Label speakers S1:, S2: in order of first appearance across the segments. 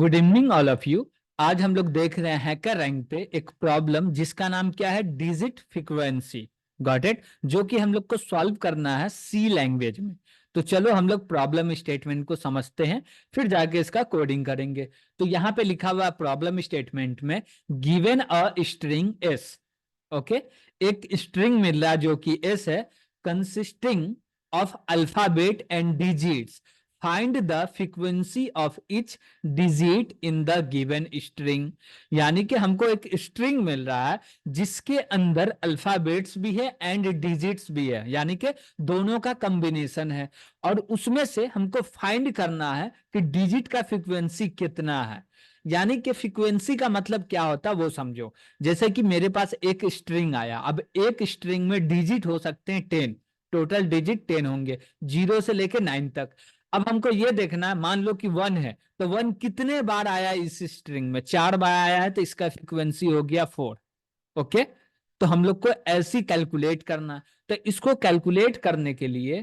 S1: Good evening all of you. आज हम लोग देख रहे हैं हैकर रैंक पे एक प्रॉब्लम जिसका नाम क्या है, डिजिट फ्रीक्वेंसी। Got it. जो कि हम लोग को सॉल्व करना है सी लैंग्वेज में। तो चलो हम लोग प्रॉब्लम स्टेटमेंट को समझते हैं, फिर जाके इसका कोडिंग करेंगे। तो यहाँ पे लिखा हुआ प्रॉब्लम स्टेटमेंट में given a string S. Okay, एक स्ट्रिंग मिल रहा है जो कि एस है, consisting of alphabet and digits. Find the frequency of each digit in the given string. यानी कि हमको एक स्ट्रिंग मिल रहा है जिसके अंदर अल्फाबेट्स भी है एंड डिजिट्स भी है, यानी कि दोनों का कॉम्बिनेशन है। और उसमें से हमको फाइंड करना है कि डिजिट का फ्रीक्वेंसी कितना है। यानी कि फ्रीक्वेंसी का मतलब क्या होता है वो समझो। जैसे कि मेरे पास एक स्ट्रिंग आया, अब एक स्ट्रिंग में डिजिट हो सकते हैं 10, टोटल डिजिट 10 होंगे, 0 से लेके 9 तक। अब हमको ये देखना है, मान लो कि 1 है, तो 1 कितने बार आया इस स्ट्रिंग में, 4 बार आया है, तो इसका फ्रीक्वेंसी हो गया 4। ओके, तो हम लोग को ऐसी कैलकुलेट करना है। तो इसको कैलकुलेट करने के लिए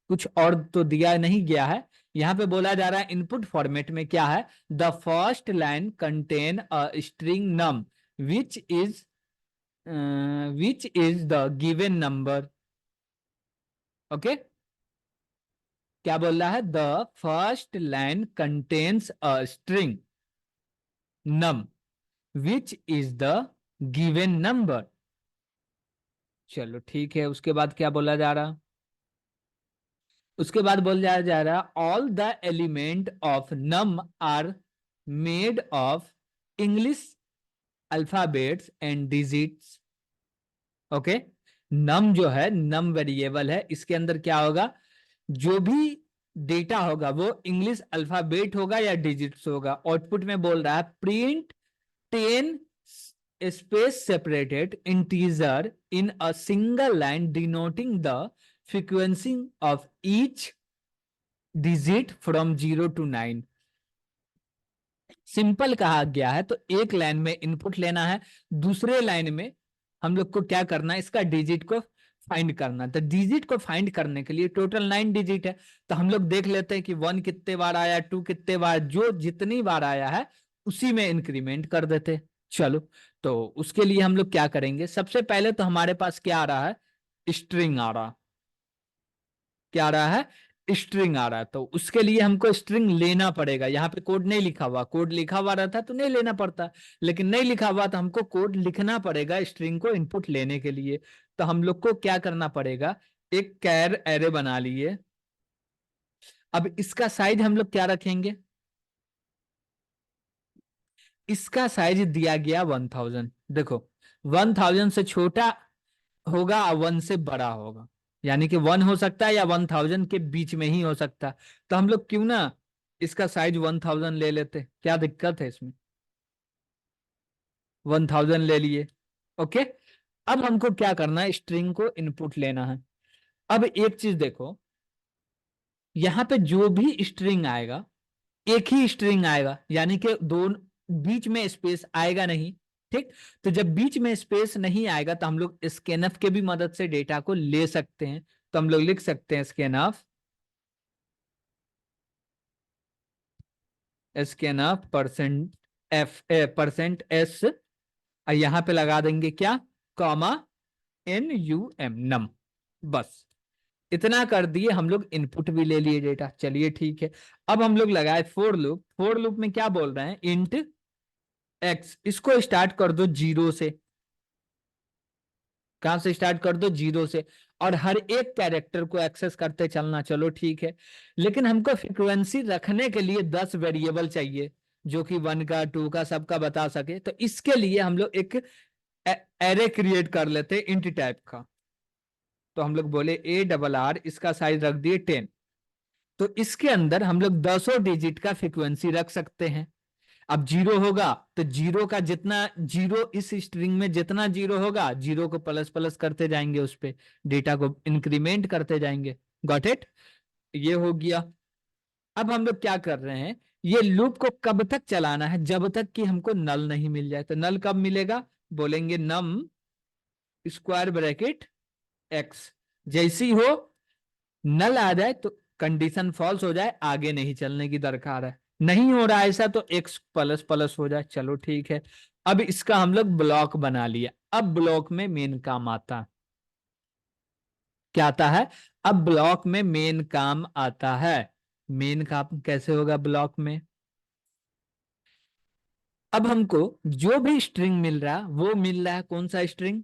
S1: कुछ और तो दिया नहीं गया है। यहां पे बोला जा रहा है इनपुट फॉर्मेट में क्या है, the first line contain a string num which is the given number. Okay, क्या बोल रहा है, the first line contains a string num which is the given number. चलो ठीक है, उसके बाद क्या बोला जा रहा, उसके बाद बोल जा रहा all the element of num are made of English alphabets and digits. Okay, num जो है, नम वेरिएबल है, इसके अंदर क्या होगा, जो भी डेटा होगा वो इंग्लिश अल्फाबेट होगा या डिजिट्स होगा। आउटपुट में बोल रहा है print 10 space separated integer in a single line denoting the frequency of each digit from 0 to 9। Simple कहा गया है, तो एक लाइन में इनपुट लेना है, दूसरे लाइन में हम लोग को क्या करना है, इसका डिजिट को फाइंड करना। तो डिजिट को फाइंड करने के लिए टोटल 9 डिजिट है, तो हम लोग देख लेते हैं कि 1 कितने बार आया, 2 कितने बार, जो जितनी बार आया है उसी में इंक्रीमेंट कर देते। चलो, तो उसके लिए हम लोग क्या करेंगे, सबसे पहले तो हमारे पास क्या आ रहा है, स्ट्रिंग आ रहा, क्या आ रहा है, स्ट्रिंग आ रहा है। तो उसके लिए हमको स्ट्रिंग लेना पड़ेगा। यहाँ पे कोड नहीं लिखा हुआ, कोड लिखा हुआ रहता तो नहीं लेना पड़ता, लेकिन नहीं लिखा हुआ तो हमको कोड लिखना पड़ेगा स्ट्रिंग को इनपुट लेने के लिए। तो हम लोग को क्या करना पड़ेगा, एक कैर एरे बना लिए। अब इसका साइज हम लोग क्या रखेंगे, इसका साइज दिया गया 1000। देखो, 1000 से छोटा होगा और 1 से बड़ा होगा, यानी कि 1 हो सकता है या 1000 के बीच में ही हो सकता है। तो हम लोग क्यों ना इसका साइज 1000 ले लेते, क्या दिक्कत है इसमें, 1000 ले लिए। ओके, अब हमको क्या करना है, स्ट्रिंग को इनपुट लेना है। अब एक चीज देखो, यहां पे जो भी स्ट्रिंग आएगा एक ही स्ट्रिंग आएगा, यानी कि दोनों बीच में स्पेस आएगा नहीं। ठीक, तो जब बीच में स्पेस नहीं आएगा तो हम लोग स्कैनफ के भी मदद से डेटा को ले सकते हैं। तो हम लोग लिख सकते हैं scanf, scanf percent F percent S, और यहां पे लगा देंगे क्या, कॉमा NUM नम। बस इतना कर दिए, हम लोग इनपुट भी ले लिए डेटा। चलिए ठीक है, अब हम लोग लगाए फोर लूप। फोर लूप में क्या बोल रहे हैं, इंट एक्स, इसको स्टार्ट कर दो 0 से। कहां से स्टार्ट कर दो, 0 से, और हर एक कैरेक्टर को एक्सेस करते चलना। चलो ठीक है, लेकिन हमको फ्रीक्वेंसी रखने के लिए 10 वेरिएबल चाहिए, जो कि 1 का 2 का सबका बता सके। तो इसके लिए हम लोग एक एरे क्रिएट कर लेते इंट टाइप का। तो हम लोग बोले ARR, इसका साइज रख दिए 10। तो इसके अंदर हम लोग 10 डिजिट का फ्रीक्वेंसी रख सकते हैं। अब 0 होगा तो 0 का जितना, 0 इस स्ट्रिंग में जितना 0 होगा, 0 को प्लस प्लस करते जाएंगे, उस पे डेटा को इंक्रीमेंट करते जाएंगे। गॉट इट, ये हो गया। अब हम लोग क्या कर रहे हैं, ये लूप को कब तक चलाना है, जब तक कि हमको नल नहीं मिल जाए। तो नल कब मिलेगा, बोलेंगे नम स्क्वायर ब्रैकेट एक्स। जैसी हो नल आ जाए तो कंडीशन फॉल्स हो जाए, आगे नहीं चलने की दरकार है। नहीं हो रहा ऐसा तो x प्लस प्लस हो जाए, चलो ठीक है। अब इसका हम लोग ब्लॉक बना लिया। अब ब्लॉक में मेन काम आता है, क्या आता है? अब ब्लॉक में मेन काम आता है। मेन काम कैसे होगा ब्लॉक में? अब हमको जो भी स्ट्रिंग मिल रहा वो मिल रहा है, कौन सा स्ट्रिंग?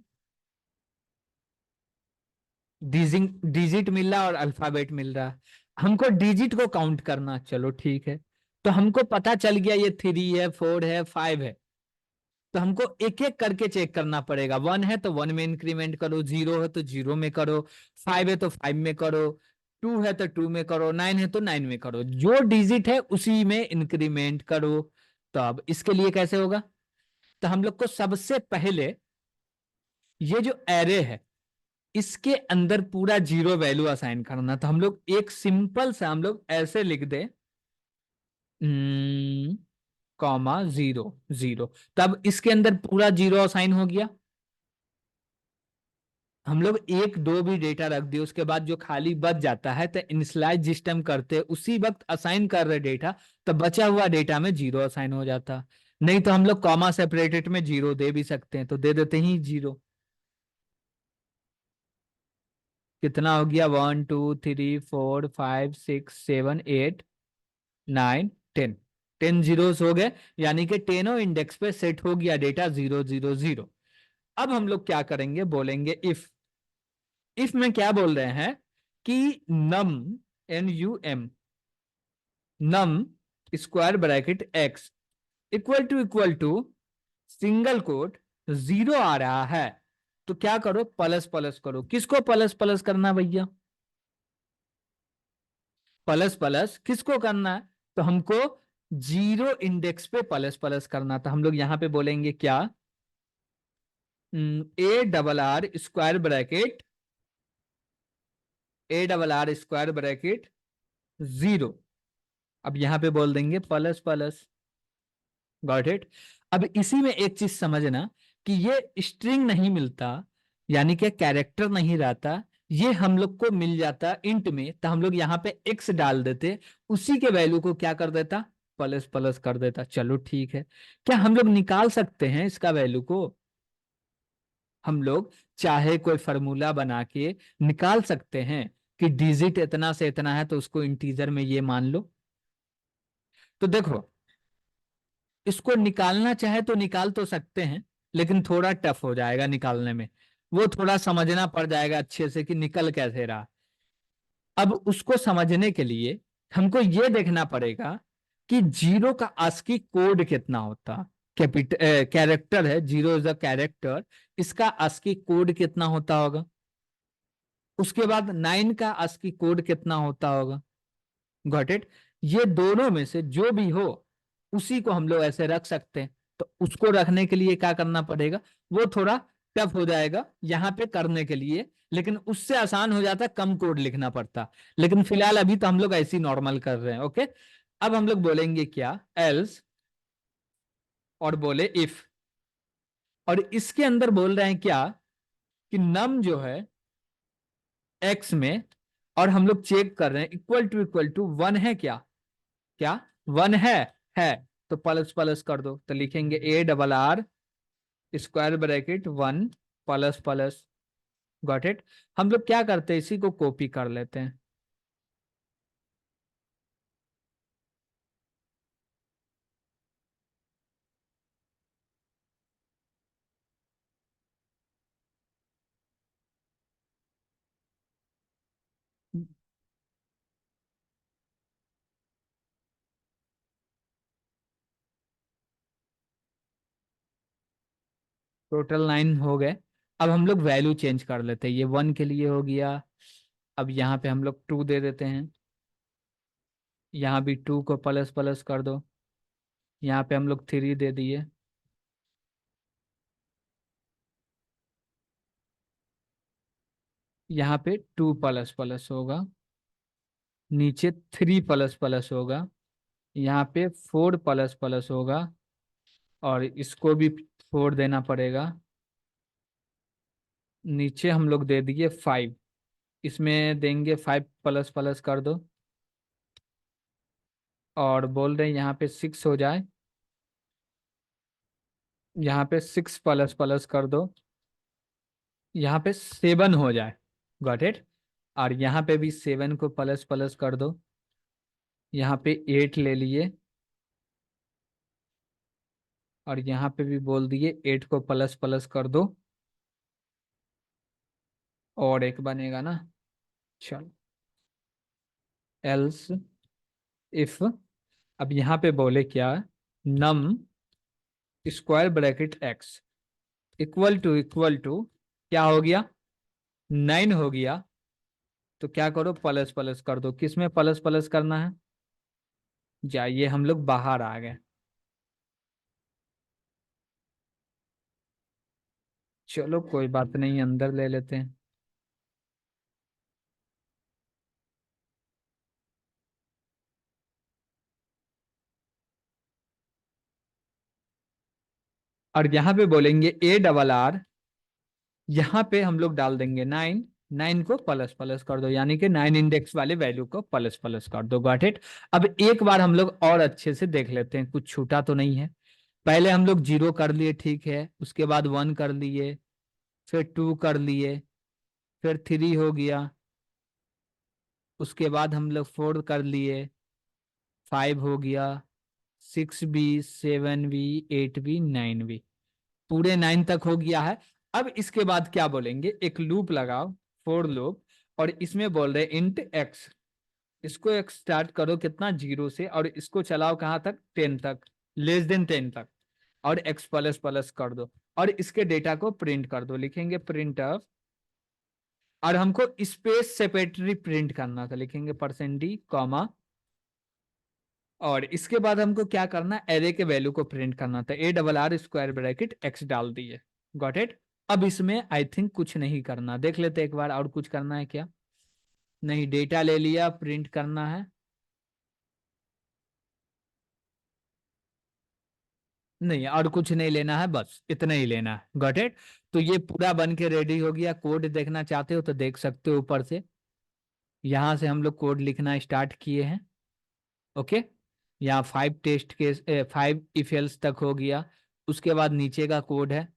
S1: डिजिट मिल रहा और अल्फाबेट मिल रहा। हमको डिजिट को काउंट करना, चलो ठीक है। तो हमको पता चल गया ये 3 है, 4 है, 5 है। तो हमको एक एक करके चेक करना पड़ेगा। 1 है तो 1 में इंक्रीमेंट करो, 0 है तो 0 में करो, 5 है तो 5 में करो, 2 है तो 2 में करो, 9 है तो 9 में करो, जो डिजिट है उसी में इंक्रीमेंट करो। तो अब इसके लिए कैसे होगा? तो हम लोग को सबसे पहले ये जो एरे है इसके अंदर पूरा जीरो वैल्यू असाइन करना। तो हम लोग एक सिंपल सा हम लोग ऐसे लिख दे, कॉमा 0 0। तब इसके अंदर पूरा जीरो असाइन हो गया। हम लोग एक दो भी डेटा रख दिए, उसके बाद जो खाली बच जाता है तो इनिशियलाइज जिस टाइम करते हैं उसी वक्त असाइन कर रहे डेटा, तो बचा हुआ डेटा में जीरो असाइन हो जाता। नहीं तो हम लोग कॉमा सेपरेटेड में जीरो दे भी सकते हैं, तो दे देते ही जीरो। कितना हो गया? 1 2 3 4 5 6 7 8 9 10। 10 जीरोस हो गए, यानी कि टेनों इंडेक्स पे सेट हो गया डेटा 0 0 0। अब हम लोग क्या करेंगे, बोलेंगे इफ में क्या बोल रहे हैं कि num, num square bracket x equal to single quote 0 आ रहा है। तो क्या करो, प्लस प्लस करो। किसको प्लस प्लस करना भैया? प्लस प्लस किसको करना है? तो हमको जीरो इंडेक्स पे प्लस प्लस करना था। हम लोग यहां पे बोलेंगे क्या, A RR square bracket, A RR square bracket 0। अब यहां पे बोल देंगे प्लस प्लस। Got it? अब इसी में एक चीज समझना कि ये स्ट्रिंग नहीं मिलता, यानी कि कैरेक्टर नहीं रहता, ये हम लोग को मिल जाता इंट में, तो हम लोग यहाँ पे एक्स डाल देते, उसी के वैल्यू को क्या कर देता, प्लस प्लस कर देता। चलो ठीक है। क्या हम लोग निकाल सकते हैं इसका वैल्यू को? हम लोग चाहे कोई फॉर्मूला बना के निकाल सकते हैं कि डिजिट इतना से इतना है तो उसको इंटीजर में ये मान लो। तो देखो, इसको निकालना चाहे तो निकाल तो सकते हैं, लेकिन थोड़ा टफ हो जाएगा निकालने में। वो थोड़ा समझना पड़ जाएगा अच्छे से कि निकल कैसे रहा। अब उसको समझने के लिए हमको ये देखना पड़ेगा कि जीरो का ASCII कोड कितना होता। कैरेक्टर है, जीरो इज अ कैरेक्टर, इसका ASCII कोड कितना होता होगा। उसके बाद 9 का ASCII कोड कितना होता होगा। Got it? ये दोनों में से जो भी हो उसी को हम लोग ऐसे रख सकते हैं। तो उसको रखने के लिए क्या करना पड़ेगा, वो थोड़ा टफ हो जाएगा यहाँ पे करने के लिए, लेकिन उससे आसान हो जाता, कम कोड लिखना पड़ता। लेकिन फिलहाल अभी तो हम लोग ऐसे ही नॉर्मल कर रहे हैं, ओके। अब हम लोग बोलेंगे क्या, एल्स, और बोले इफ, और इसके अंदर बोल रहे हैं क्या कि नम जो है एक्स में, और हम लोग चेक कर रहे हैं इक्वल टू 1 है क्या? क्या 1 है। तो प्लस प्लस कर दो, तो लिखेंगे A RR square bracket 1 plus plus. Got it? हम लोग क्या करते हैं, इसी को कॉपी कर लेते हैं। टोटल 9 हो गए। अब हम लोग वैल्यू चेंज कर लेते हैं, ये 1 के लिए हो गया। अब यहाँ पे हम लोग 2 दे देते हैं, यहाँ भी 2 को प्लस प्लस कर दो, यहाँ पे हम लोग 3 दे दिए, यहाँ पे 2 प्लस प्लस होगा, नीचे 3 प्लस प्लस होगा, यहाँ पे 4 प्लस प्लस होगा, और इसको भी 4 देना पड़ेगा। नीचे हम लोग दे दिए 5, इसमें देंगे 5 प्लस प्लस कर दो, और बोल रहे हैं यहाँ पे 6 हो जाए, यहाँ पे 6 प्लस प्लस कर दो, यहाँ पे 7 हो जाए। Got it. और यहाँ पे भी 7 को प्लस प्लस कर दो, यहाँ पे 8 ले लिए, और यहाँ पे भी बोल दिए 8 को प्लस प्लस कर दो, और एक बनेगा ना। चलो, एल्स इफ, अब यहाँ पे बोले क्या, num square bracket x equal to क्या हो गया, 9 हो गया। तो क्या करो, प्लस प्लस कर दो। किस में प्लस प्लस करना है, जाइए हम लोग बाहर आ गए। चलो कोई बात नहीं, अंदर ले लेते हैं। और यहाँ पे बोलेंगे A RR, यहाँ पे हम लोग डाल देंगे 9, 9 को प्लस प्लस कर दो, यानी कि 9 इंडेक्स वाले वैल्यू को प्लस प्लस कर दो। Got it. अब एक बार हम लोग और अच्छे से देख लेते हैं, कुछ छूटा तो नहीं है। पहले हम लोग 0 कर लिए, ठीक है, उसके बाद 1 कर लिए, फिर 2 कर लिए, फिर 3 हो गया, उसके बाद हम लोग 4 कर लिए, 5 हो गया, 6 भी, 7 भी, 8 भी, 9 भी, पूरे 9 तक हो गया है। अब इसके बाद क्या बोलेंगे, एक लूप लगाओ, फोर लूप, और इसमें बोल रहे इंट एक्स, इसको एक स्टार्ट करो कितना, 0 से, और इसको चलाओ कहाँ तक, 10 तक, <10 तक, और एक्स प्लस प्लस कर दो, और इसके डेटा को प्रिंट कर दो। लिखेंगे प्रिंट, और हमको स्पेस सेपरेटरी प्रिंट करना था, लिखेंगे %d कॉमा, और इसके बाद हमको क्या करना, एरे के वैल्यू को प्रिंट करना था, A RR square bracket x डाल दिए। Got it. अब इसमें आई थिंक कुछ नहीं करना, देख लेते एक बार, और कुछ करना है क्या, नहीं, डेटा ले लिया, प्रिंट करना है, नहीं और कुछ नहीं लेना है, बस इतना ही लेना है। Got it. तो ये पूरा बन के रेडी हो गया। कोड देखना चाहते हो तो देख सकते हो ऊपर से, यहां से हम लोग कोड लिखना स्टार्ट किए हैं। ओके, यहाँ 5 टेस्ट के 5 इफ एल्स तक हो गया, उसके बाद नीचे का कोड है,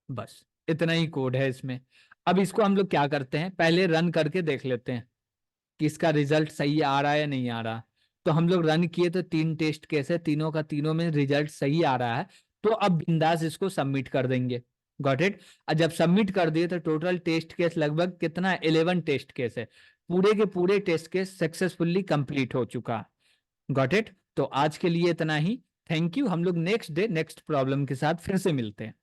S1: बस इतना ही कोड है इसमें। अब इसको हम लोग क्या करते हैं, पहले रन करके देख लेते हैं कि इसका रिजल्ट सही आ रहा है या नहीं आ रहा। तो हम लोग रन किए तो 3 टेस्ट केस है, तीनों का तीनों में रिजल्ट सही आ रहा है। तो अब बिंदास इसको सबमिट कर देंगे। Got it. और जब सबमिट कर दिए तो टोटल टेस्ट केस लगभग कितना, 11 टेस्ट केस है, पूरे के पूरे टेस्ट केस सक्सेसफुली कंप्लीट हो चुका। Got it. तो आज के लिए इतना ही। Thank you. हम लोग नेक्स्ट डे नेक्स्ट प्रॉब्लम के साथ फिर से मिलते हैं।